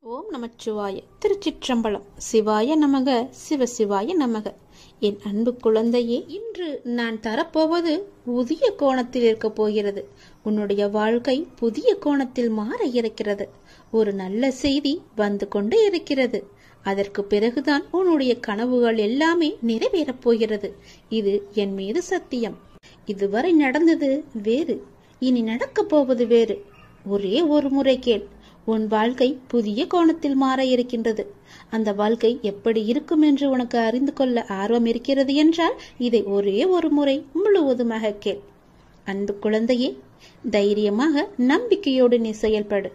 ஓம் நமச்சிவாய. திருச்சிற்றம்பலம். சிவாய நமக, சிவசிவாய நமக. என் அன்பு குழந்தையே, இன்று நான் தரப்போவது புதிய கோணத்தில் இருக்க போகிறது. உன்னுடைய வாழ்க்கை புதிய கோணத்தில் மாற இருக்கிறது. ஒரு நல்ல செய்தி வந்து கொண்டே இருக்கிறது. அதற்கு பிறகுதான் உன்னுடைய கனவுகள் எல்லாமே நிறைவேறப் போகிறது. இது என் மீது சத்தியம். இதுவரை நடந்தது வேறு, இனி நடக்கப் போவது வேறு. ஒரே ஒரு முறை கேள். உன் வாழ்க்கை புதிய கோணத்தில் மாற இருக்கின்றது. அந்த வாழ்க்கை எப்படி இருக்கும் என்று உனக்கு அறிந்து கொள்ள ஆர்வம் இருக்கிறது என்றால் இதை ஒரே ஒரு முறை முழுவதுமாக கேள். அன்பு குழந்தையே, தைரியமாக நம்பிக்கையோடு நீ செயல்படு.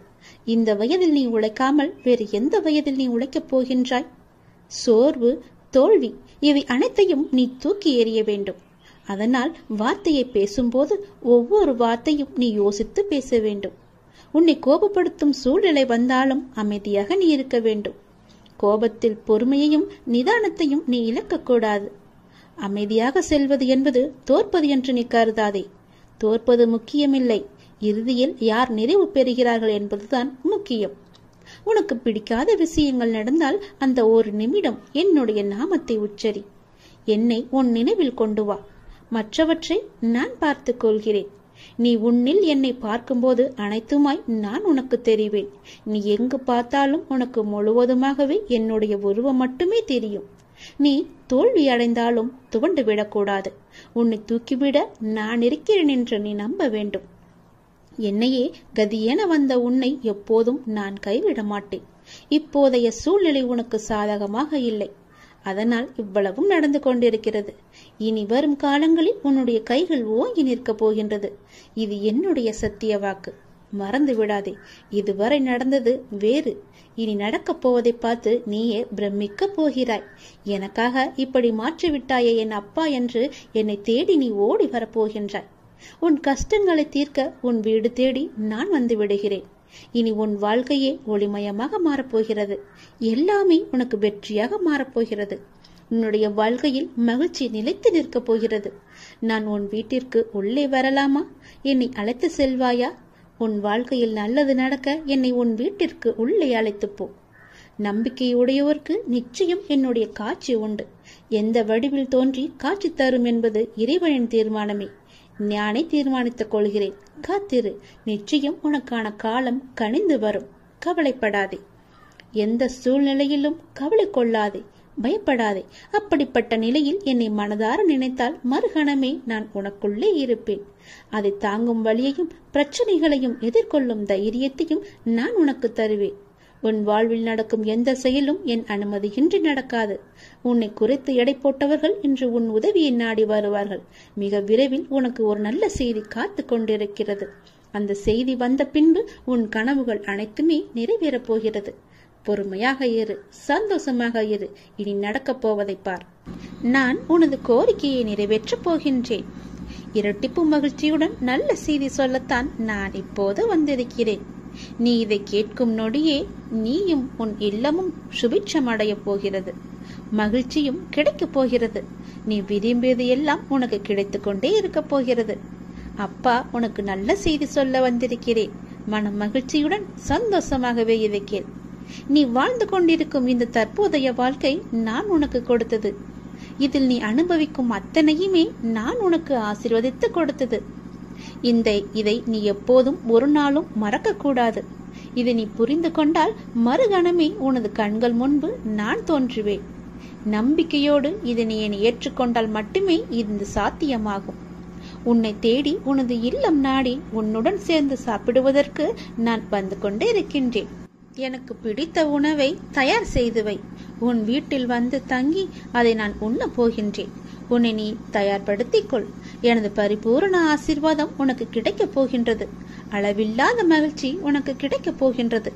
இந்த வயதில் நீ உழைக்காமல் வேறு எந்த வயதில் நீ உழைக்கப் போகின்றாய்? சோர்வு, தோல்வி இவை அனைத்தையும் நீ தூக்கி எறிய வேண்டும். அதனால் வார்த்தையை பேசும்போது ஒவ்வொரு வார்த்தையும் நீ யோசித்து பேச வேண்டும். உன்னை கோபப்படுத்தும் சூழ்நிலை வந்தாலும் அமைதியாக நீ இருக்க வேண்டும். கோபத்தில் பொறுமையையும் நிதானத்தையும் நீ இழக்கக்கூடாது. அமைதியாக செல்வது என்பது தோற்பது என்று நீ கருதாதே. தோற்பது முக்கியமில்லை, இறுதியில் யார் நிறைவு பெறுகிறார்கள் என்பதுதான் முக்கியம். உனக்கு பிடிக்காத விஷயங்கள் நடந்தால் அந்த ஒரு நிமிடம் என்னுடைய நாமத்தை உச்சரி. என்னை உன் நினைவில் கொண்டு வா. மற்றவற்றை நான் பார்த்துக் கொள்கிறேன். நீ உன்னில் என்னை பார்க்கும்போது அனைத்துமாய் நான் உனக்கு தெரிவேன். நீ எங்கு பார்த்தாலும் உனக்கு முழுவதுமாகவே என்னுடைய உருவம் மட்டுமே தெரியும். நீ தோல்வி அடைந்தாலும் துவண்டு விடக்கூடாது. உன்னை தூக்கிவிட நான் இருக்கிறேன் என்று நீ நம்ப வேண்டும். என்னையே கதியென வந்த உன்னை எப்போதும் நான் கைவிட மாட்டேன். இப்போதைய சூழ்நிலை உனக்கு சாதகமாக இல்லை. அதனால் இவ்வளவும் நடந்து கொண்டிருக்கிறது. இனி வரும் காலங்களில் உன்னுடைய கைகள் ஓங்கி நிற்கப் போகின்றது. இது என்னுடைய சத்திய வாக்கு. மறந்து விடாதே. இதுவரை நடந்தது வேறு, இனி நடக்கப் போவதை பார்த்து நீயே பிரமிக்க போகிறாய். எனக்காக இப்படி மாற்றிவிட்டாயே என் அப்பா என்று என்னை தேடி நீ ஓடி வரப்போகின்றாய். உன் கஷ்டங்களை தீர்க்க உன் வீடு தேடி நான் வந்து விடுகிறேன். இனி உன் வாழ்க்கையே ஒளிமயமாக மாறப்போகிறது. எல்லாமே உனக்கு வெற்றியாக மாறப்போகிறது. உன்னுடைய வாழ்க்கையில் மகிழ்ச்சி நிலைத்து நிற்கப் போகிறது. நான் உன் வீட்டிற்கு உள்ளே வரலாமா? என்னை அழைத்து செல்வாயா? உன் வாழ்க்கையில் நல்லது நடக்க என்னை உன் வீட்டிற்கு உள்ளே அழைத்து போ. நம்பிக்கையுடையவருக்கு நிச்சயம் என்னுடைய காட்சி உண்டு. எந்த வடிவில் தோன்றி காட்சி தரும் என்பது இறைவனின் தீர்மானமே. நானே தீர்மானித்துக் கொள்கிறேன். காத்திரு. நிச்சயம் உனக்கான காலம் கனிந்து வரும். கவலைப்படாதே. எந்த சூழ்நிலையிலும் கவலை கொள்ளாதே, பயப்படாதே. அப்படிப்பட்ட நிலையில் என்னை மனதார நினைத்தால் மறுகணமே நான் உனக்குள்ளே இருப்பேன். அதை தாங்கும் வழியையும் பிரச்சனைகளையும் எதிர்கொள்ளும் தைரியத்தையும் நான் உனக்கு தருவேன். உன் வாழ்வில் நடக்கும் எந்த செயலும் என் அனுமதியின்றி நடக்காது. உன்னை குறைத்து எடை போட்டவர்கள் இன்று உன் உதவியை நாடி வருவார்கள். மிக விரைவில் உனக்கு ஒரு நல்ல செய்தி காத்து கொண்டிருக்கிறது. அந்த செய்தி வந்த பின்பு உன் கனவுகள் அனைத்துமே நிறைவேறப் போகிறது. பொறுமையாக இரு, சந்தோஷமாக இரு. இனி நடக்கப் போவதை பார். நான் உனது கோரிக்கையை நிறைவேற்றப் போகின்றேன். இரட்டிப்பு மகிழ்ச்சியுடன் நல்ல செய்தி சொல்லத்தான் நான் இப்போது வந்திருக்கிறேன். நீ இதை கேட்கும் நொடியே நீயும் உன் இல்லமும் சுபிட்சம் அடையப் போகிறது. மகிழ்ச்சியும் கிடைக்கப் போகிறது. நீ விரும்பியது எல்லாம் உனக்கு கிடைத்துக் கொண்டே இருக்க போகிறது. அப்பா உனக்கு நல்ல செய்தி சொல்ல வந்திருக்கிறேன். மன மகிழ்ச்சியுடன் சந்தோஷமாகவே இதை கேள். நீ வாழ்ந்து கொண்டிருக்கும் இந்த தற்போதைய வாழ்க்கை நான் உனக்கு கொடுத்தது. இதில் நீ அனுபவிக்கும் அத்தனையுமே நான் உனக்கு ஆசீர்வதித்து கொடுத்தது. இதை நீ எப்போதும் ஒரு நாளும் மறக்க கூடாது. இதை நீ புரிந்து கொண்டால் மறுகணமே உனது கண்கள் முன்பு நான் தோன்றுவேன். நம்பிக்கையோடு இதை நீ என்னை ஏற்றுக்கொண்டால் மட்டுமே இது சாத்தியமாகும். உன்னை தேடி உனது இல்லம் நாடி உன்னுடன் சேர்ந்து சாப்பிடுவதற்கு நான் வந்து கொண்டே இருக்கின்றேன். எனக்கு பிடித்த உணவை தயார் செய்து வை. உன் வீட்டில் வந்து தங்கி அதை நான் உண்ண போகின்றேன். உன்னை நீ தயார்படுத்திக் கொள். எனது பரிபூரண ஆசீர்வாதம் உனக்கு கிடைக்கப் போகின்றது. அளவில்லாத மகிழ்ச்சி உனக்கு கிடைக்கப் போகின்றது.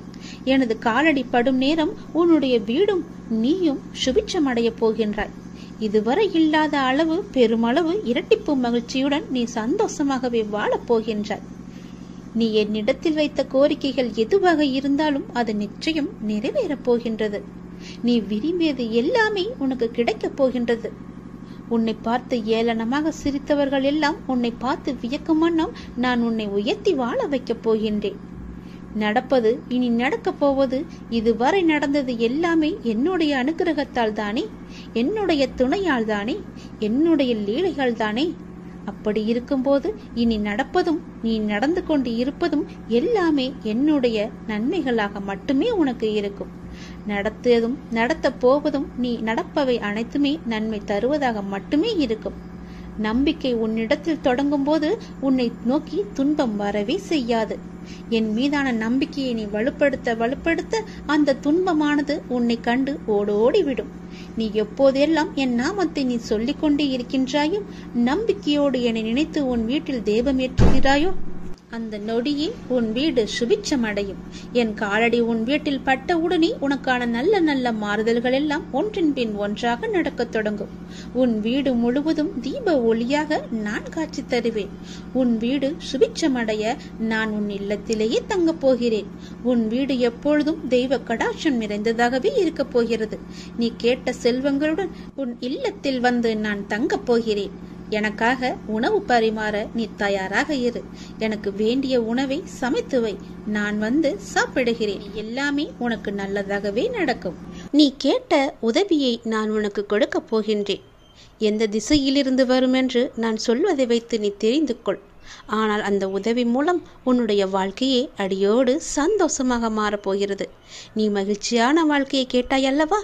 எனது காலடி படும் நேரம் உன்னுடைய வீடும் நீயும் சுபிட்சம் அடைய போகின்றாய். இதுவரை இல்லாத அளவு பெருமளவு இரட்டிப்பு மகிழ்ச்சியுடன் நீ சந்தோஷமாகவே வாழப் போகின்றாய். நீ என்னிடத்தில் வைத்த கோரிக்கைகள் எதுவாக இருந்தாலும் அது நிச்சயம் நிறைவேறப் போகின்றது. நீ விரும்பியது எல்லாமே உனக்கு கிடைக்கப் போகின்றது. உன்னை பார்த்து ஏளனமாக சிரித்தவர்கள் எல்லாம் உன்னை பார்த்து வியக்கும் வண்ணம் நான் உன்னை உயர்த்தி வாழ வைக்கப் போகின்றேன். நடப்பது, இனி நடக்கப் போவது, இதுவரை நடந்தது எல்லாமே என்னுடைய அனுகிரகத்தால் தானே, என்னுடைய துணையால் தானே, என்னுடைய லீலைகள் தானே. அப்படி இருக்கும்போது இனி நடப்பதும் நீ நடந்து கொண்டு இருப்பதும் எல்லாமே என்னுடைய நன்மைகளாக மட்டுமே உனக்கு இருக்கும். நடத்தியதும் நடத்த போவதும் நீ நடப்பவை அனைத்துமே நன்மை தருவதாக மட்டுமே இருக்கும். நம்பிக்கை உன்னிடத்தில் தொடங்கும் போது உன்னை நோக்கி துன்பம் வரவே செய்யாது. என் மீதான நம்பிக்கையை நீ வலுப்படுத்த அந்த துன்பமானது உன்னை கண்டு ஓடோடிவிடும். நீ எப்போதெல்லாம் என் நாமத்தை நீ சொல்லிக் கொண்டே இருக்கின்றாயோ, நம்பிக்கையோடு என்னை நினைத்து உன் வீட்டில் தெய்வமேற்றுகிறாயோ, அந்த நொடியே உன் வீடு சுபிட்சம் அடையும். என் காலடி உன் வீட்டில் பட்டவுடனே உனக்கான நல்ல நல்ல மாறுதல்கள் எல்லாம் ஒன்றின் பின் ஒன்றாக நடக்கத் தொடங்கும். உன் வீடு முழுவதும் தீப ஒளியாக நான் காட்சி தருவேன். உன் வீடு சுபிட்சமடைய நான் உன் இல்லத்திலேயே தங்கப் போகிறேன். உன் வீடு எப்பொழுதும் தெய்வ கடாட்சம் நிறைந்ததாகவே இருக்கப் போகிறது. நீ கேட்ட செல்வங்களுடன் உன் இல்லத்தில் வந்து நான் தங்கப் போகிறேன். எனக்காக உணவு பரிமாற நீ தயாராக இரு. எனக்கு வேண்டிய உணவை சமைத்து வை. நான் வந்து சாப்பிடுகிறேன். எல்லாமே உனக்கு நல்லதாகவே நடக்கும். நீ கேட்ட உதவியை நான் உனக்கு கொடுக்க போகின்றேன். எந்த திசையிலிருந்து வரும் என்று நான் சொல்வதை வைத்து நீ தெரிந்து கொள். ஆனால் அந்த உதவி மூலம் உன்னுடைய வாழ்க்கையே அடியோடு சந்தோஷமாக மாறப்போகிறது. நீ மகிழ்ச்சியான வாழ்க்கையை கேட்டாய் அல்லவா?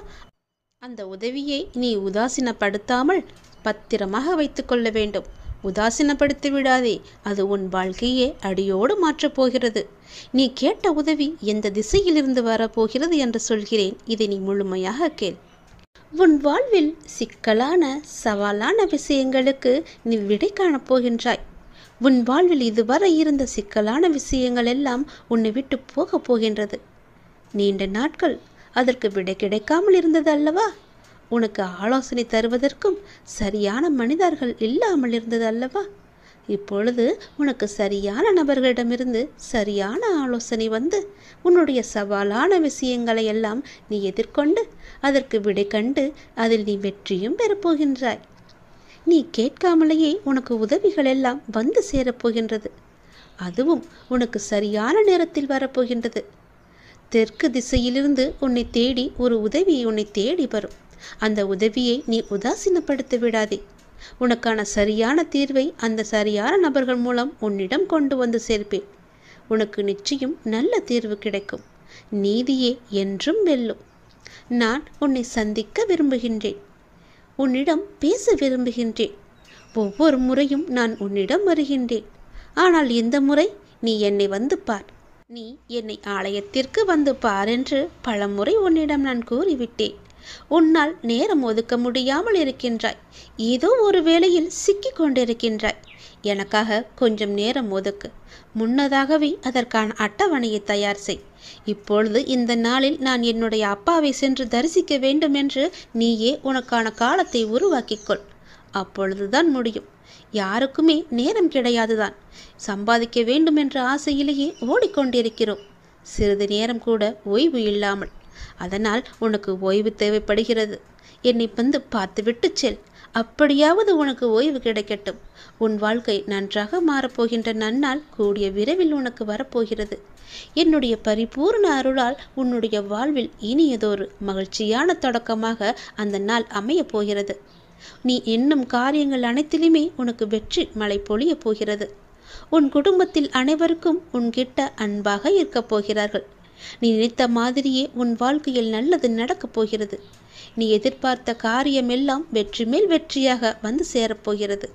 அந்த உதவியை நீ உதாசீனப்படுத்தாமல் பத்திரமாக வைத்துக் கொள்ள வேண்டும். உதாசீனப்படுத்தி விடாதே. அது உன் வாழ்க்கையே அடியோடு மாற்றப் போகிறது. நீ கேட்ட உதவி எந்த திசையிலிருந்து வரப்போகிறது என்று சொல்கிறேன். இதை நீ முழுமையாக கேள். உன் வாழ்வில் சிக்கலான சவாலான விஷயங்களுக்கு நீ விடை காணப் போகின்றாய். உன் வாழ்வில் இதுவரை இருந்த சிக்கலான விஷயங்கள் எல்லாம் உன்னை விட்டு போகப் போகின்றது. நீண்ட நாட்கள் அதற்கு விடை கிடைக்காமல் இருந்தது அல்லவா? உனக்கு ஆலோசனை தருவதற்கும் சரியான மனிதர்கள் இல்லாமல் இருந்தது அல்லவா? இப்பொழுது உனக்கு சரியான நபர்களிடமிருந்து சரியான ஆலோசனை வந்து உன்னுடைய சவாலான விஷயங்களை எல்லாம் நீ எதிர்கொண்டு அதற்கு விடை கண்டு அதில் நீ வெற்றியும் பெறப்போகின்றாய். நீ கேட்காமலேயே உனக்கு உதவிகள் எல்லாம் வந்து சேரப்போகின்றது. அதுவும் உனக்கு சரியான நேரத்தில் வரப்போகின்றது. தெற்கு திசையிலிருந்து உன்னை தேடி ஒரு உதவி உன்னை தேடி வரும். அந்த உதவியை நீ உதாசீனப்படுத்த விடாதே. உனக்கான சரியான தீர்வை அந்த சரியான நபர்கள் மூலம் உன்னிடம் கொண்டு வந்து சேர்ப்பேன். உனக்கு நிச்சயம் நல்ல தீர்வு கிடைக்கும். நீதியே என்றும் வெல்லும். நான் உன்னை சந்திக்க விரும்புகின்றேன். உன்னிடம் பேச விரும்புகின்றேன். ஒவ்வொரு முறையும் நான் உன்னிடம் வருகின்றேன். ஆனால் இந்த முறை நீ என்னை வந்து பார். நீ என்னை ஆலயத்திற்கு வந்து பார் என்று பலமுறை உன்னிடம் நான் கூறிவிட்டேன். உன்னால் நேரம் ஒதுக்க முடியாமல் இருக்கின்றாய். ஏதோ ஒரு வேளையில் சிக்கிக் கொண்டிருக்கின்றாய். எனக்காக கொஞ்சம் நேரம் ஒதுக்கு. முன்னதாகவே அதற்கான அட்டவணையை தயார் செய். இப்பொழுது இந்த நாளில் நான் என்னுடைய அப்பாவை சென்று தரிசிக்க வேண்டும் என்று நீயே உனக்கான காலத்தை உருவாக்கிக்கொள். அப்பொழுதுதான் முடியும். யாருக்குமே நேரம் கிடையாதுதான். சம்பாதிக்க வேண்டும் என்ற ஆசையிலேயே ஓடிக்கொண்டிருக்கிறோம். சிறிது நேரம் கூட ஓய்வு இல்லாமல். அதனால் உனக்கு ஓய்வு தேவைப்படுகிறது. என்னை வந்து பார்த்துவிட்டு செல். அப்படியாவது உனக்கு ஓய்வு கிடைக்கட்டும். உன் வாழ்க்கை நன்றாக மாறப்போகின்ற நன்னாள் கூடிய விரைவில் உனக்கு வரப்போகிறது. என்னுடைய பரிபூர்ண அருளால் உன்னுடைய வாழ்வில் இனியதொரு மகிழ்ச்சியான தொடக்கமாக அந்த நாள் அமையப் போகிறது. நீ எண்ணும் காரியங்கள் அனைத்திலுமே உனக்கு வெற்றி மழை பொழிய போகிறது. உன் குடும்பத்தில் அனைவருக்கும் உன்கிட்ட அன்பாக இருக்கப் போகிறார்கள். நீ நினைத்த மாதிரியே உன் வாழ்க்கையில் நல்லது நடக்கப் போகிறது. நீ எதிர்பார்த்த காரியமெல்லாம் வெற்றி மேல் வெற்றியாக வந்து சேரப்போகிறது.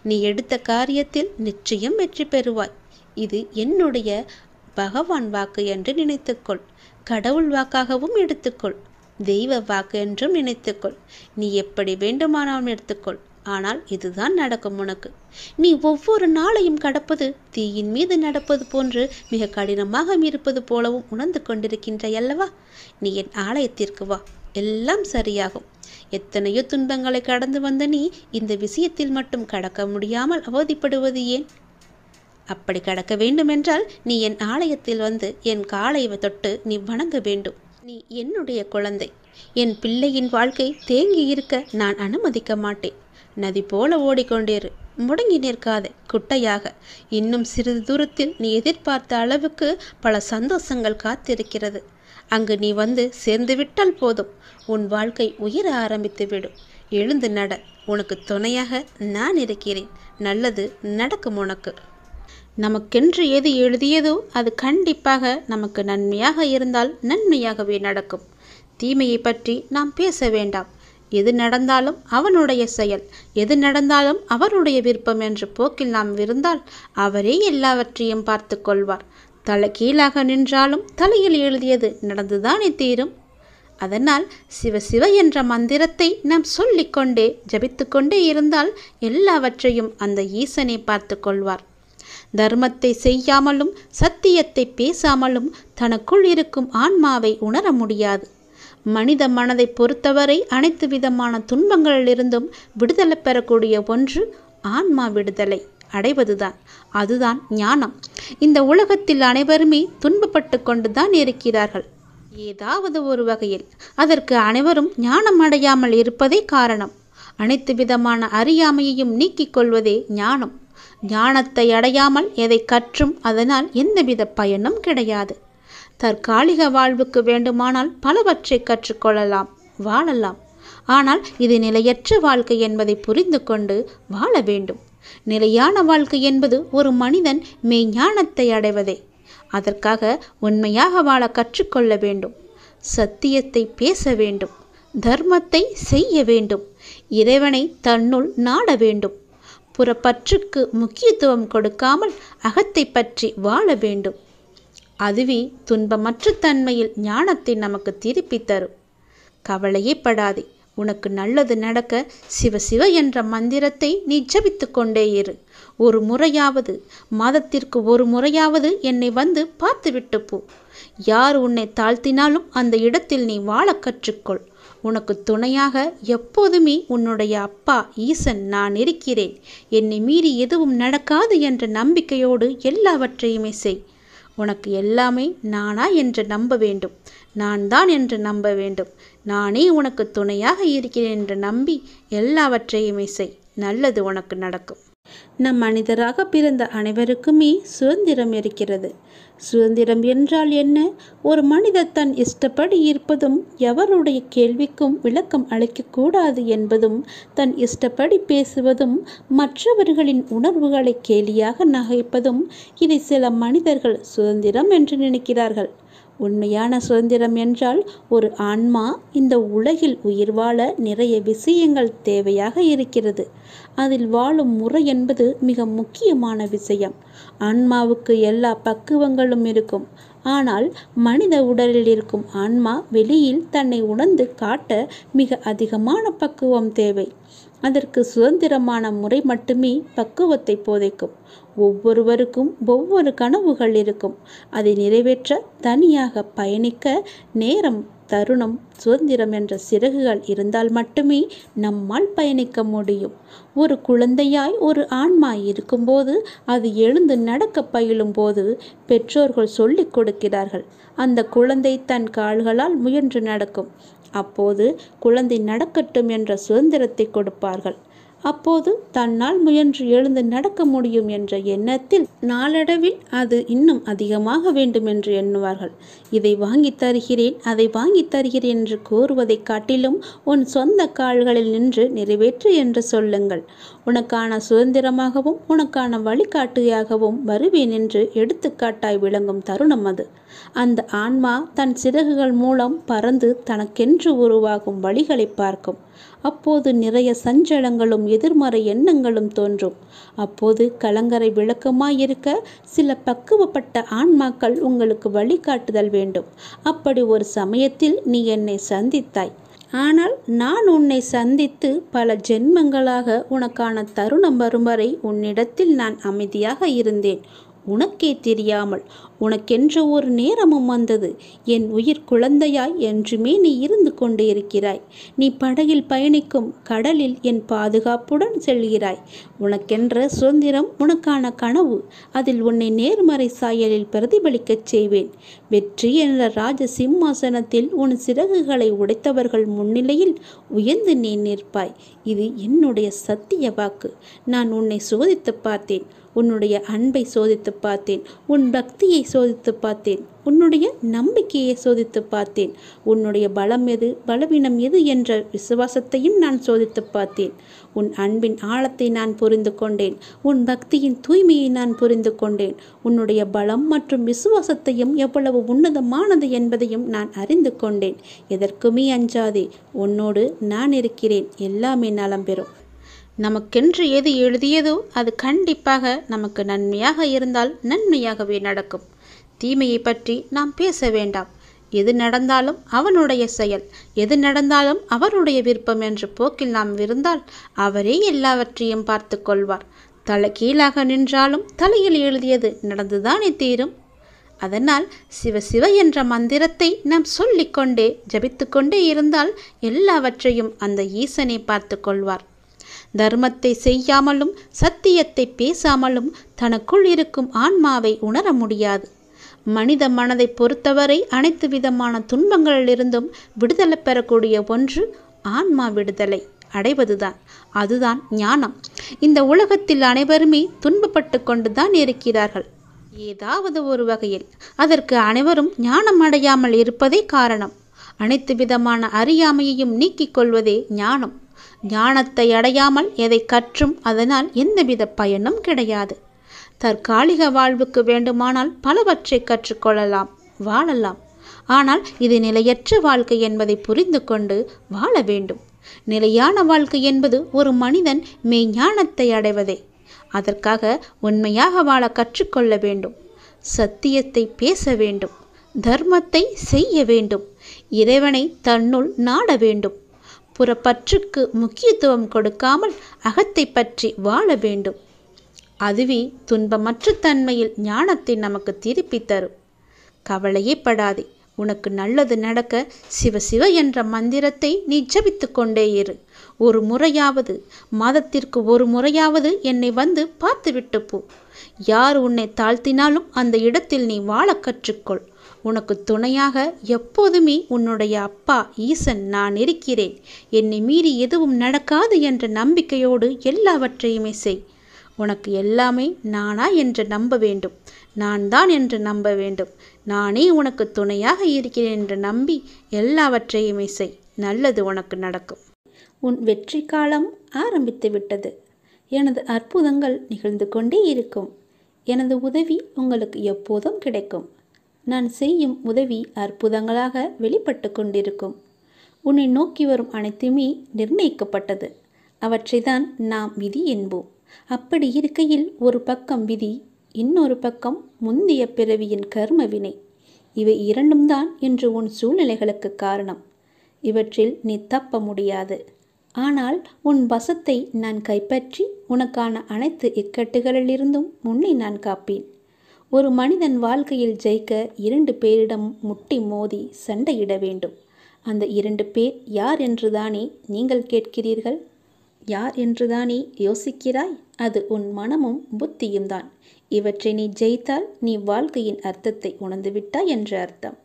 நீ எடுத்த காரியத்தில் நிச்சயம் வெற்றி பெறுவாய். இது என்னுடைய பகவான் வாக்கு என்று நினைத்துக்கொள். கடவுள் வாக்காகவும் எடுத்துக்கொள். தெய்வ வாக்கு என்றும் நினைத்துக்கொள். நீ எப்படி வேண்டுமானாலும் எடுத்துக்கொள். ஆனால் இதுதான் நடக்கும் உனக்கு. நீ ஒவ்வொரு நாளையும் கடப்பது தீயின் மீது நடப்பது போன்று மிக கடினமாக இருப்பது போலவும் உணர்ந்து கொண்டிருக்கின்றாய் அல்லவா? நீ என் ஆலயத்திற்கு வா, எல்லாம் சரியாகும். எத்தனையோ துன்பங்களை கடந்து வந்த நீ இந்த விஷயத்தில் மட்டும் கடக்க முடியாமல் அவதிப்படுவது ஏன்? அப்படி கடக்க வேண்டுமென்றால் நீ என் ஆலயத்தில் வந்து என் காலை தொட்டு நீ வணங்க வேண்டும். நீ என்னுடைய குழந்தை. என் பிள்ளையின் வாழ்க்கை தேங்கி இருக்க நான் அனுமதிக்க மாட்டேன். நதி போல ஓடிக்கொண்டிரு. முடங்கி நிற்காதே குட்டையாக. இன்னும் சிறிது தூரத்தில் நீ எதிர்பார்த்த அளவுக்கு பல சந்தோஷங்கள் காத்திருக்கிறது. அங்கு நீ வந்து சேர்ந்து விட்டால் போதும், உன் வாழ்க்கை உயர ஆரம்பித்து விடும். எழுந்து நட, உனக்கு துணையாக நான் இருக்கிறேன். நல்லது நடக்கும் உனக்கு. நமக்கென்று எது எழுதியதோ அது கண்டிப்பாக நமக்கு நன்மையாக இருந்தால் நன்மையாகவே நடக்கும். தீமையை பற்றி நாம் பேச வேண்டாம். எது நடந்தாலும் அவனுடைய செயல், எது நடந்தாலும் அவருடைய விருப்பம் என்ற போக்கில் நாம் இருந்தால் அவரே எல்லாவற்றையும் பார்த்து கொள்வார். தலை கீழாக நின்றாலும் தலையில் எழுதியது நடந்துதானே தீரும். அதனால் சிவ சிவ என்ற மந்திரத்தை நாம் சொல்லிக்கொண்டே ஜபித்து கொண்டே இருந்தால் எல்லாவற்றையும் அந்த ஈசனை பார்த்து கொள்வார். தர்மத்தை செய்யாமலும் சத்தியத்தை பேசாமலும் தனக்குள் இருக்கும் ஆன்மாவை உணர முடியாது. மனித மனதை பொறுத்தவரை அனைத்து விதமான துன்பங்களிலிருந்தும் விடுதலை பெறக்கூடிய ஒன்று ஆன்மா விடுதலை அடைவதுதான். அதுதான் ஞானம். இந்த உலகத்தில் அனைவருமே துன்பப்பட்டு கொண்டுதான் இருக்கிறார்கள் ஏதாவது ஒரு வகையில். அதற்கு அனைவரும் ஞானம் அடையாமல் இருப்பதே காரணம். அனைத்து விதமான அறியாமையையும் நீக்கிக் கொள்வதே ஞானம். ஞானத்தை அடையாமல் எதை கற்றும் அதனால் எந்தவித பயனும் கிடையாது. தற்காலிக வாழ்வுக்கு வேண்டுமானால் பலவற்றை கற்றுக்கொள்ளலாம், வாழலாம். ஆனால் இது நிலையற்ற வாழ்க்கை என்பதை புரிந்து கொண்டு வாழ வேண்டும். நிலையான வாழ்க்கை என்பது ஒரு மனிதன் மெய்ஞானத்தை அடைவதே. அதற்காக உண்மையாக வாழ கற்றுக்கொள்ள வேண்டும். சத்தியத்தை பேச வேண்டும். தர்மத்தை செய்ய வேண்டும். இறைவனை தன்னுள் நாட வேண்டும். புறப்பற்றுக்கு முக்கியத்துவம் கொடுக்காமல் அகத்தை பற்றி வாழ வேண்டும். அதுவே துன்பமற்ற தன்மையில் ஞானத்தை நமக்கு திருப்பி தரும். கவலையே படாதே. உனக்கு நல்லது நடக்க சிவ சிவ என்ற மந்திரத்தை நீ ஜபித்து கொண்டே இரு. ஒரு முறையாவது, மாதத்திற்கு ஒரு முறையாவது என்னை வந்து பார்த்துவிட்டு போ. யார் உன்னை தாழ்த்தினாலும் அந்த இடத்தில் நீ வாழ கற்றுக்கொள். உனக்கு துணையாக எப்போதுமே உன்னுடைய அப்பா ஈசன் நான் இருக்கிறேன். என்னை மீறி எதுவும் நடக்காது என்ற நம்பிக்கையோடு எல்லாவற்றையுமே செய். உனக்கு எல்லாமே நானா என்று நம்ப வேண்டும். நான் தான் என்று நம்ப வேண்டும். நானே உனக்கு துணையாக இருக்கிறேன் என்று நம்பி எல்லாவற்றையுமே செய். நல்லது உனக்கு நடக்கும். நம் மனிதராக பிறந்த அனைவருக்குமே சுதந்திரம் இருக்கிறது. சுதந்திரம் என்றால் என்ன? ஒரு மனிதர் தன் இஷ்டப்படி இருப்பதும், எவருடைய கேள்விக்கும் விளக்கம் அளிக்கக்கூடாது என்பதும், தன் இஷ்டப்படி பேசுவதும், மற்றவர்களின் உணர்வுகளை கேலியாக நகைப்பதும், இதை சில மனிதர்கள் சுதந்திரம் என்று நினைக்கிறார்கள். உண்மையான சுதந்திரம் என்றால் ஒரு ஆன்மா இந்த உலகில் உயிர் வாழ நிறைய விஷயங்கள் தேவையாக இருக்கிறது. அதில் வாழும் முறை என்பது மிக முக்கியமான விஷயம். ஆன்மாவுக்கு எல்லா பக்குவங்களும் இருக்கும். ஆனால் மனித உடலில் இருக்கும் ஆன்மா வெளியில் தன்னை உணர்ந்து காட்ட மிக அதிகமான பக்குவம் தேவை. அதற்கு சுதந்திரமான முறை மட்டுமே பக்குவத்தை போதைக்கும். ஒவ்வொருவருக்கும் ஒவ்வொரு கனவுகள் இருக்கும். அதை நிறைவேற்ற தனியாக பயணிக்க நேரம், தருணம், சுதந்திரம் என்ற சிறகுகள் இருந்தால் மட்டுமே நம்மால் பயணிக்க முடியும். ஒரு குழந்தையாய் ஒரு ஆன்மா இருக்கும்போது, அது எழுந்து நடக்க பயிலும் போது பெற்றோர்கள் சொல்லிக் கொடுக்கிறார்கள். அந்த குழந்தை தன் கால்களால் முயன்று நடக்கும். அப்போது குழந்தை நடக்கட்டும் என்ற சுதந்திரத்தை கொடுப்பார்கள். அப்போது தன்னால் முயன்று எழுந்து நடக்க முடியும் என்ற எண்ணத்தில் நாளடைவில் அது இன்னும் அதிகமாக வேண்டும் என்று எண்ணுவார்கள். இதை வாங்கி தருகிறேன், அதை வாங்கி தருகிறேன் என்று கூறுவதை காட்டிலும் உன் சொந்த கால்களில் நின்று நிறைவேற்று என்று சொல்லுங்கள். உனக்கான சுதந்திரமாகவும் உனக்கான வழிகாட்டியாகவும் வருவேன் என்று எடுத்துக்காட்டாய் விளங்கும் தருணம் அது. அந்த ஆன்மா தன் சிறகுகள் மூலம் பறந்து தனக்கென்று உருவாகும் வழிகளை பார்க்கும். அப்போது நிறைய சஞ்சலங்களும் எதிர்மறை எண்ணங்களும் தோன்றும். அப்போது கலங்கரை விளக்கமாயிருக்க சில பக்குவப்பட்ட ஆன்மாக்கள் உங்களுக்கு வழிகாட்டுதல் வேண்டும். அப்படி ஒரு சமயத்தில் நீ என்னை சந்தித்தாய். ஆனால் நான் உன்னை சந்தித்து பல ஜென்மங்களாக உனக்கான தருணம் வரும் வரை உன்னிடத்தில் நான் அமைதியாக இருந்தேன். உனக்கே தெரியாமல். உனக்கென்ற ஒரு நேரமும் வந்தது. என் உயிர் குழந்தையாய் என்றுமே நீ இருந்து கொண்டு இருக்கிறாய். நீ படகில் பயணிக்கும் கடலில் என் பாதுகாப்புடன் செல்கிறாய். உனக்கென்ற சுதந்திரம், உனக்கான கனவு. அதில் உன்னை நேர்மறை சாயலில் பிரதிபலிக்கச் செய்வேன். வெற்றி என்ற ராஜ சிம்மாசனத்தில் உன் சிறகுகளை உடைத்தவர்கள் முன்னிலையில் உயர்ந்து நீ நிற்பாய். இது என்னுடைய சத்திய வாக்கு. நான் உன்னை சோதித்து பார்த்தேன். உன்னுடைய அன்பை சோதித்து பார்த்தேன். உன் பக்தியை சோதித்து பார்த்தேன். உன்னுடைய நம்பிக்கையை சோதித்து பார்த்தேன். உன்னுடைய பலம் எது, பலவீனம் எது என்ற விசுவாசத்தையும் நான் சோதித்து பார்த்தேன். உன் அன்பின் ஆழத்தை நான் புரிந்து கொண்டேன். உன் பக்தியின் தூய்மையை நான் புரிந்து கொண்டேன். உன்னுடைய பலம் மற்றும் விசுவாசத்தையும் எவ்வளவு உன்னதமானது என்பதையும் நான் அறிந்து கொண்டேன். எதற்குமே அஞ்சாதே, உன்னோடு நான் இருக்கிறேன். எல்லாமே நலம் பெறும். நமக்கென்று எது எழுதியதோ அது கண்டிப்பாக நமக்கு நன்மையாக இருந்தால் நன்மையாகவே நடக்கும். தீமையை பற்றி நாம் பேச வேண்டாம். எது நடந்தாலும் அவனுடைய செயல், எது நடந்தாலும் அவருடைய விருப்பம் என்ற போக்கில் நாம் இருந்தால் அவரே எல்லாவற்றையும் பார்த்து கொள்வார். தலைகீழாக நின்றாலும் தலையில் எழுதியது நடந்துதானே தீரும். அதனால் சிவ சிவ என்ற மந்திரத்தை நாம் சொல்லிக்கொண்டே ஜபித்து கொண்டே இருந்தால் எல்லாவற்றையும் அந்த ஈசனை பார்த்து கொள்வார். தர்மத்தை செய்யாமலும் சத்தியத்தை பேசாமலும் தனக்குள் இருக்கும் ஆன்மாவை உணர முடியாது. மனித மனதை பொறுத்தவரை அனைத்து விதமான துன்பங்களிலிருந்தும் விடுதலை பெறக்கூடிய ஒன்று ஆன்மா விடுதலை அடைவதுதான். அதுதான் ஞானம். இந்த உலகத்தில் அனைவருமே துன்பப்பட்டு கொண்டுதான் இருக்கிறார்கள். ஏதாவது ஒரு வகையில் அதற்கு அனைவரும் ஞானம் அடையாமல் இருப்பதே காரணம். அனைத்து விதமான அறியாமையையும் நீக்கிக் கொள்வதே ஞானம். ஞானத்தை அடையாமல் எதை கற்றும் அதனால் எந்தவித பயனும் கிடையாது. தற்காலிக வாழ்வுக்கு வேண்டுமானால் பலவற்றை கற்றுக்கொள்ளலாம், வாழலாம். ஆனால் இது நிலையற்ற வாழ்க்கை என்பதை புரிந்து கொண்டு வாழ வேண்டும். நிலையான வாழ்க்கை என்பது ஒரு மனிதன் மெய்ஞானத்தை அடைவதே. அதற்காக உண்மையாக வாழ கற்றுக்கொள்ள வேண்டும். சத்தியத்தை பேச வேண்டும். தர்மத்தை செய்ய வேண்டும். இறைவனை தன்னுள் நாட வேண்டும். புறப்பற்றுக்கு முக்கியத்துவம் கொடுக்காமல் அகத்தை பற்றி வாழ வேண்டும். அதுவே துன்பமற்ற தன்மையில் ஞானத்தை நமக்கு திருப்பி தரும். கவலையே படாதே. உனக்கு நல்லது நடக்க சிவ சிவ என்ற மந்திரத்தை நீ ஜபித்து கொண்டே இரு. ஒரு முறையாவது, மாதத்திற்கு ஒரு முறையாவது என்னை வந்து பார்த்துவிட்டு போ. யார் உன்னை தாழ்த்தினாலும் அந்த இடத்தில் நீ வாழ கற்றுக்கொள். உனக்கு துணையாக எப்போதுமே உன்னுடைய அப்பா ஈசன் நான் இருக்கிறேன். என்னை மீறி எதுவும் நடக்காது என்ற நம்பிக்கையோடு எல்லாவற்றையுமே செய். உனக்கு எல்லாமே நானா என்று நம்ப வேண்டும். நான் தான் என்று நம்ப வேண்டும். நானே உனக்கு துணையாக இருக்கிறேன் என்று நம்பி எல்லாவற்றையுமே செய். நல்லது உனக்கு நடக்கும். உன் வெற்றி காலம் ஆரம்பித்து விட்டது. எனது அற்புதங்கள் நிகழ்ந்து கொண்டே இருக்கும். எனது உதவி உங்களுக்கு எப்போதும் கிடைக்கும். நான் செய்யும் உதவி அற்புதங்களாக வெளிப்பட்டு கொண்டிருக்கும். உன்னை நோக்கி வரும் அனைத்துமே நிர்ணயிக்கப்பட்டது. அவற்றை தான் நாம் விதி என்போம். அப்படி இருக்கையில் ஒரு பக்கம் விதி, இன்னொரு பக்கம் முந்தைய பிறவியின் கர்ம வினை. இவை இரண்டும் தான் இன்று உன் சூழ்நிலைகளுக்கு காரணம். இவற்றில் நீ தப்ப முடியாது. ஆனால் உன் வசத்தை நான் கைப்பற்றி உனக்கான அனைத்து இக்கட்டுகளிலிருந்தும் உன்னை நான் காப்பேன். ஒரு மனிதன் வாழ்க்கையில் ஜெயிக்க 2 பேரிடம் முட்டி மோதி சண்டையிட வேண்டும். அந்த 2 பேர் யார் என்றுதானே நீங்கள் கேட்கிறீர்கள்? யார் என்றுதானே யோசிக்கிறாய்? அது உன் மனமும் புத்தியும் தான். இவற்றை நீ ஜெயித்தால் நீ வாழ்க்கையின் அர்த்தத்தை உணர்ந்துவிட்டாய் என்று அர்த்தம்.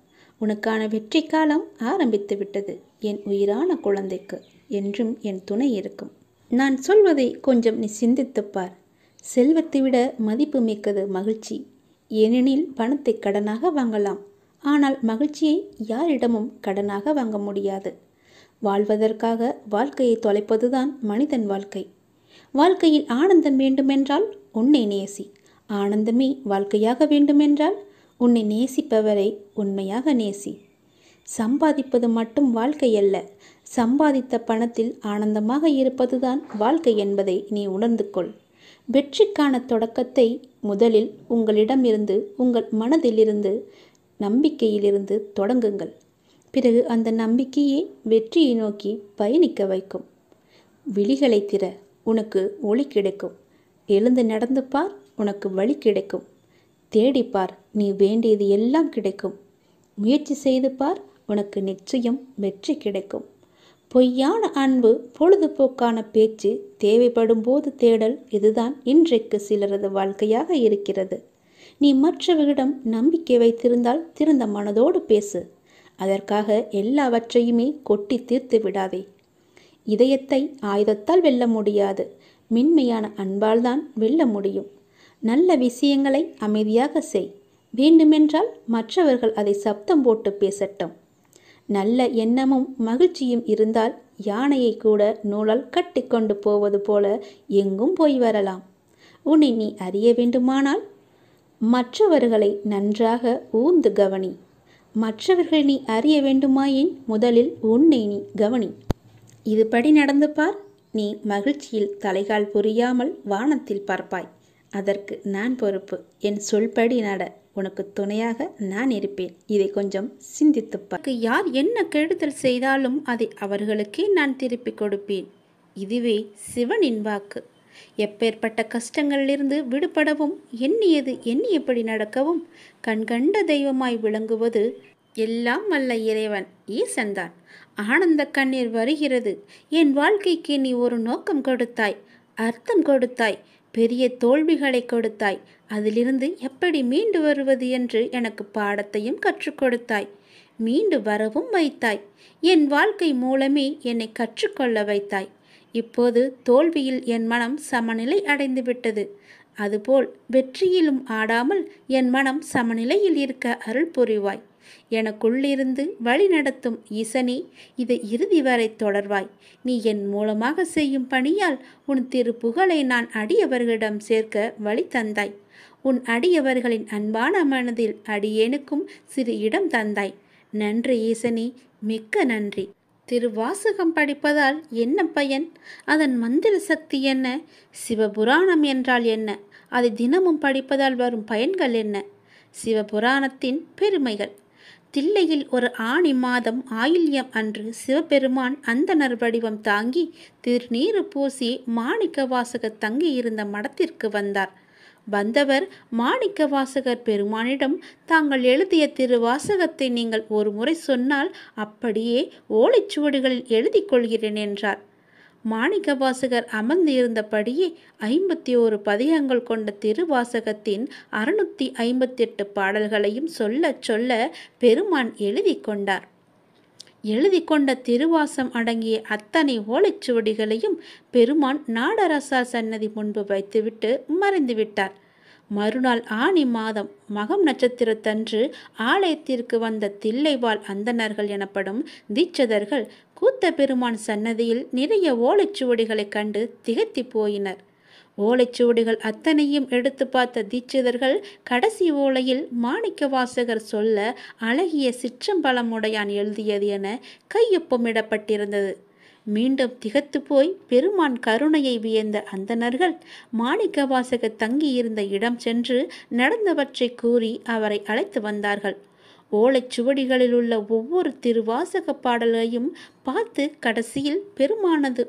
உனக்கான வெற்றி காலம் ஆரம்பித்து விட்டது. என் உயிரான குழந்தைக்கு என்றும் என் துணை இருக்கும். நான் சொல்வதை கொஞ்சம் நீ சிந்தித்துப்பார். செல்வத்தை விட மதிப்பு மிக்கது மகிழ்ச்சி. ஏனெனில் பணத்தை கடனாக வாங்கலாம். ஆனால் மகிழ்ச்சியை யாரிடமும் கடனாக வாங்க முடியாது. வாழ்வதற்காக வாழ்க்கையை தொலைப்பதுதான் மனிதன் வாழ்க்கை. வாழ்க்கையில் ஆனந்தம் வேண்டுமென்றால் உன்னை நேசி. ஆனந்தமே வாழ்க்கையாக வேண்டுமென்றால் உன்னை நேசிப்பவரை உண்மையாக நேசி. சம்பாதிப்பது மட்டும் வாழ்க்கை அல்ல. சம்பாதித்த பணத்தில் ஆனந்தமாக இருப்பதுதான் வாழ்க்கை என்பதை நீ உணர்ந்து கொள். வெற்றிக்கான தொடக்கத்தை முதலில் உங்களிடமிருந்து, உங்கள் மனதிலிருந்து, நம்பிக்கையிலிருந்து தொடங்குங்கள். பிறகு அந்த நம்பிக்கையே வெற்றியை நோக்கி பயணிக்க வைக்கும். விழிகளை திற, உனக்கு ஒளி கிடைக்கும். எழுந்து நடந்து பார், உனக்கு வழி கிடைக்கும். தேடிப்பார், நீ வேண்டியது எல்லாம் கிடைக்கும். முயற்சி செய்து பார், உனக்கு நிச்சயம் வெற்றி கிடைக்கும். பொய்யான அன்பு, பொழுதுபோக்கான பேச்சு, தேவைப்படும் போது தேடல், இதுதான் இன்றைக்கு சிலரது வாழ்க்கையாக இருக்கிறது. நீ மற்றவர்களிடம் நம்பிக்கை வைத்திருந்தால் திறந்த மனதோடு பேசு. அதற்காக எல்லாவற்றையுமே கொட்டி தீர்த்து விடாதே. இதயத்தை ஆயுதத்தால் வெல்ல முடியாது, மென்மையான அன்பால் தான் வெல்ல முடியும். நல்ல விஷயங்களை அமைதியாக செய். வேண்டுமென்றால் மற்றவர்கள் அதை சப்தம் போட்டு பேசட்டும். நல்ல எண்ணமும் மகிழ்ச்சியும் இருந்தால் யானையை கூட நூலால் கட்டி கொண்டு போவது போல எங்கும் போய் வரலாம். உன்னை நீ அறிய வேண்டுமானால் மற்றவர்களை நன்றாக ஊர்ந்து கவனி. மற்றவர்கள் நீ அறிய வேண்டுமாயின் முதலில் உன்னை நீ கவனி. இதுபடி நடந்து பார், நீ மகிழ்ச்சியில் தலைகால் புரியாமல் வானத்தில் பார்ப்பாய். அதற்கு நான் பொறுப்பு. என் சொல்படி நட, உனக்கு துணையாக நான் இருப்பேன். இதை கொஞ்சம் சிந்தித்துப்பார். யார் என்ன கெடுதல் செய்தாலும் அதை அவர்களுக்கே நான் திருப்பி கொடுப்பேன். இதுவே சிவனின் வாக்கு. எப்பேற்பட்ட கஷ்டங்களிலிருந்து விடுபடவும், எண்ணியது எண்ணியபடி நடக்கவும் கண்கண்ட தெய்வமாய் விளங்குவது எல்லாம் வல்ல இறைவன் ஈசன்தான். ஆனந்த கண்ணீர் வருகிறது. என் வாழ்க்கைக்கு நீ ஒரு நோக்கம் கொடுத்தாய், அர்த்தம் கொடுத்தாய், பெரிய தோல்விகளை கொடுத்தாய். அதிலிருந்து எப்படி மீண்டு வருவது என்று எனக்கு பாடத்தையும் கற்றுக் கொடுத்தாய். மீண்டு வரவும் வைத்தாய். என் வாழ்க்கை மூலமே என்னை கற்றுக்கொள்ள வைத்தாய். இப்போது தோல்வியில் என் மனம் சமநிலை அடைந்து விட்டது. அதுபோல் வெற்றியிலும் ஆடாமல் என் மனம் சமநிலையில் இருக்க அருள் புரிவாய். எனக்குள்ளிருந்து வழி நடத்தும் ஈசனே, இதை இறுதி வரை தொடர்வாய். நீ என் மூலமாக செய்யும் பணியால் உன் திருப்புகழை நான் அடியவர்களிடம் சேர்க்க வழி தந்தாய். உன் அடியவர்களின் அன்பான மனதில் அடியேனுக்கும் சிறு இடம் தந்தாய். நன்றி ஈசனே, மிக்க நன்றி. திருவாசகம் படிப்பதால் என்ன பயன்? அதன் மந்திர சக்தி என்ன? சிவபுராணம் என்றால் என்ன? அதை தினமும் படிப்பதால் வரும் பயன்கள் என்ன? சிவபுராணத்தின் பெருமைகள். தில்லையில் ஒரு ஆணி மாதம் ஆயில்யம் அன்று சிவபெருமான் அந்தணர் வடிவம் தாங்கி திருநீறு பூசி மாணிக்க வாசகர் தங்கியிருந்த மடத்திற்கு வந்தார். வந்தவர் மாணிக்க வாசகர் பெருமானிடம், தாங்கள் எழுதிய திருவாசகத்தை நீங்கள் ஒரு முறை சொன்னால் அப்படியே ஓலைச்சுவடிகளில் எழுதி கொள்கிறேன் என்றார். மாணிக்க வாசகர் அமர்ந்து இருந்தபடியே 51 பதிகங்கள் கொண்ட திருவாசகத்தின் 658 பாடல்களையும் சொல்ல சொல்ல பெருமான் எழுதி கொண்டார். எழுதி கொண்ட திருவாசம் அடங்கிய அத்தனை ஓலைச்சுவடிகளையும் பெருமான் நாடரசார் சன்னதி முன்பு வைத்துவிட்டு மறைந்து விட்டார். மறுநாள் ஆனி மாதம் மகம் நட்சத்திரத்தன்று ஆலயத்திற்கு வந்த தில்லைவாழ் அந்தணர்கள் எனப்படும் தீட்சதர்கள் கூத்த பெருமான் சன்னதியில் நிறைய ஓலைச்சுவடிகளை கண்டு திகைத்து போயினர். ஓலைச்சுவடிகள் அத்தனையும் எடுத்து பார்த்த தீட்சிதர்கள் கடைசி ஓலையில் மாணிக்க வாசகர் சொல்ல அழகிய சிற்றம்பலமுடையான் எழுதியது என கையொப்பமிடப்பட்டிருந்தது. மீண்டும் திகத்து போய் பெருமான் கருணையை வியந்த அந்தணர்கள் மாணிக்க வாசகர் தங்கியிருந்த இடம் சென்று நடந்தவற்றை கூறி அவரை அழைத்து வந்தார்கள். ஓலைச்சுவடிகளில் உள்ள ஒவ்வொரு திருவாசக பாடலையும் பார்த்து கடைசியில் பெருமானது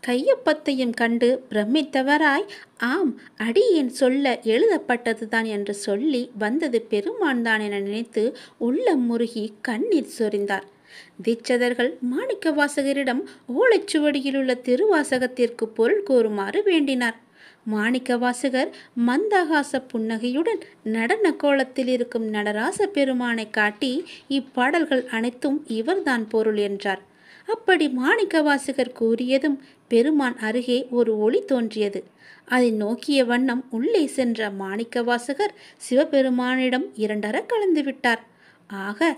கையொப்பத்தையும் கண்டு பிரமித்தவராய், ஆம், அடியேன் சொல்ல எழுதப்பட்டதுதான் என்று சொல்லி வந்தது பெருமான் தான் என நினைத்து உள்ளம் முருகி கண்ணீர் சொரிந்தார். தீட்சதர்கள் மாணிக்க வாசகரிடம் ஓலைச்சுவடியில் உள்ள திருவாசகத்திற்கு பொருள் கூறுமாறு வேண்டினார். மாணிக்க வாசகர் மந்தகாச புன்னகையுடன் நடன கோலத்தில் இருக்கும் நடராச பெருமானை காட்டி, இப்பாடல்கள் அனைத்தும் இவர்தான் பொருள் என்றார். அப்படி மாணிக்க வாசகர் கூறியதும் பெருமான் அருகே ஒரு ஒளி தோன்றியது. அதை நோக்கிய வண்ணம் உள்ளே சென்ற மாணிக்க வாசகர் சிவபெருமானிடம் 2 கலந்து விட்டார். ஆக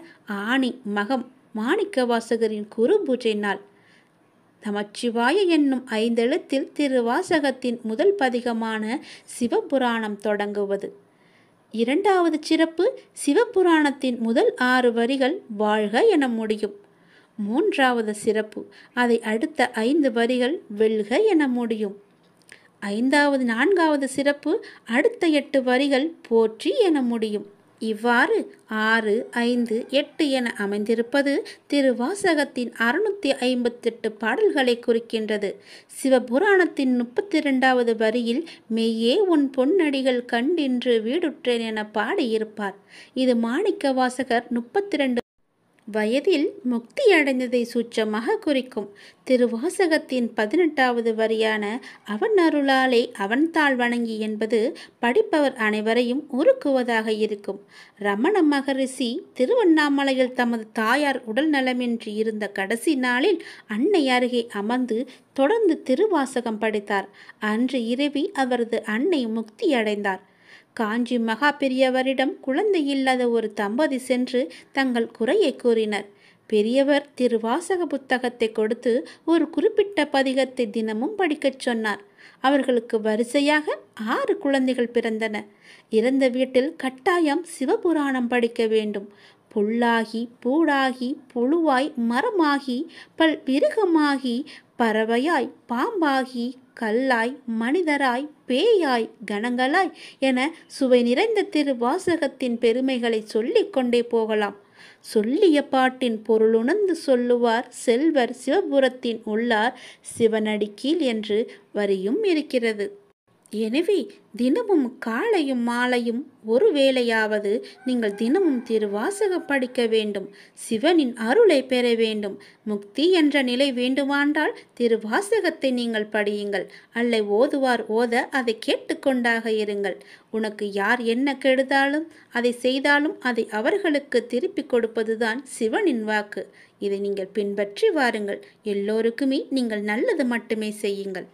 ஆணி மகம் மாணிக்க வாசகரின் குரு பூஜை நாள். நமச்சிவாய என்னும் 5 எழுத்தில் திருவாசகத்தின் முதல் பதிகமான சிவபுராணம் தொடங்குவது. 2வது சிறப்பு, சிவபுராணத்தின் முதல் 6 வரிகள் வாழ்க என முடியும். 3வது சிறப்பு, அதை அடுத்த 5 வரிகள் வெல்க என முடியும். 4வது சிறப்பு, அடுத்த 8 வரிகள் போற்றி என முடியும். இவ்வாறு 6, 5, 8 என அமைந்திருப்பது திருவாசகத்தின் 658 பாடல்களை குறிக்கின்றது. சிவபுராணத்தின் 32வது வரியில் மெய்யே உன் பொன்னடிகள் கண்டின்று வீடுற்றேன் என பாடியிருப்பார். இது மாணிக்க வாசகர் 32 வயதில் முக்தி அடைந்ததை சூட்சமாக குறிக்கும். திருவாசகத்தின் 18வது வரியான அவன் அருளாலே அவன் தாள் வணங்கி என்பது படிப்பவர் அனைவரையும் உருக்குவதாக இருக்கும். ரமண மகரிஷி திருவண்ணாமலையில் தமது தாயார் உடல் நலமின்றி இருந்த கடைசி நாளில் அன்னை அருகே அமர்ந்து தொடர்ந்து திருவாசகம் படித்தார். அன்று இரவி அவரது அன்னை முக்தி அடைந்தார். காஞ்சி மகா பெரியவரிடம் குழந்தை இல்லாத ஒரு தம்பதி சென்று தங்கள் குறையை கூறினர். பெரியவர் திருவாசக புத்தகத்தை கொடுத்து ஒரு குறிப்பிட்ட பதிகத்தை தினமும் படிக்கச் சொன்னார். அவர்களுக்கு வரிசையாக 6 குழந்தைகள் பிறந்தன. இறந்த வீட்டில் கட்டாயம் சிவபுராணம் படிக்க வேண்டும். புல்லாகி பூடாகி புழுவாய் மரமாகி பல் விருகமாகி பறவையாய் பாம்பாகி கல்லாய் மனிதராய் பேயாய் கணங்களாய் என சுவை நிறைந்த திருவாசகத்தின் பெருமைகளை சொல்லிக் கொண்டே போகலாம். சொல்லிய பாட்டின் பொருளுணர்ந்து சொல்லுவார் செல்வர் சிவபுரத்தின் உள்ளார் சிவனடி கீழ் என்று வரியும் இருக்கிறது. எனவே தினமும் காலையும் மாலையும் ஒரு வேளையாவது நீங்கள் தினமும் திருவாசகம் படிக்க வேண்டும். சிவனின் அருளை பெற வேண்டும். முக்தி என்ற நிலை வேண்டுமானால் திருவாசகத்தை நீங்கள் படியுங்கள். அல்ல ஓதுவார் ஓத அதை கேட்டுக்கொண்டாக இருங்கள். உனக்கு யார் என்ன கெடுதாலும் அதை செய்தாலும் அதை அவர்களுக்கு திருப்பி கொடுப்பதுதான் சிவனின் வாக்கு. இதை நீங்கள் பின்பற்றி வாருங்கள். எல்லோருக்குமே நீங்கள் நல்லது மட்டுமே செய்யுங்கள்.